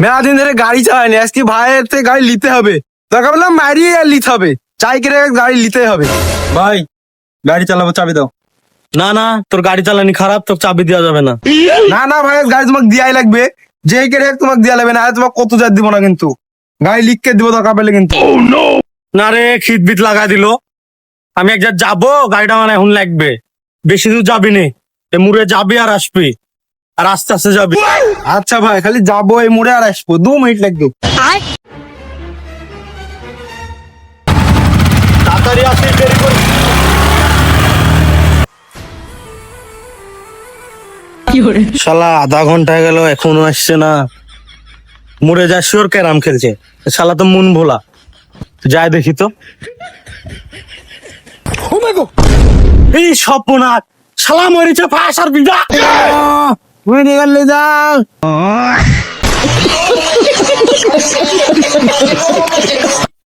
মেলা দিন ধরে গাড়ি চালায়নি, আজকে ভাইয়ের থেকে গাড়ি নিতে হবে। তোকে বললাম মারিয়ে আর নিতে হবে, চাই করে গাড়ি নিতে হবে। ভাই গাড়ি চালাবো, চাবি দাও। না না, তোর গাড়ি চালানি খারাপ, তোর চাবি দেওয়া যাবে না। না না ভাই, গাড়ি তোমাকে দিয়াই লাগবে, যে করে তোমাকে দেওয়া লাগবে, না তোমাকে কত যার দিব না কিন্তু, গাড়ি লিখকে দিব দরকার পেলে কিন্তু। না রে, খিট বিট লাগা দিল। আমি এক জায়গায় যাবো, গাড়িটা মানে এখন লাগবে। বেশি দূর যাবি নে, এ মুড়ে যাবি আর আসবি, আর আস্তে আস্তে যাবি। আচ্ছা ভাই, খালি যাবো এই মোড়ে আর আসবো, 2 মিনিট লাগবে। তাড়াতাড়ি আসিস, দেরি করিস না। শালা আধা ঘন্টা গেল এখনো আসছে না। মুড়ে যা শিওর ক্যারাম খেলছে, শালা তো মন ভোলা। যাই দেখি তো। এই সপনাথ, শালা মরেছে ফাঁস আর বিদা। মরে গেলে যাও।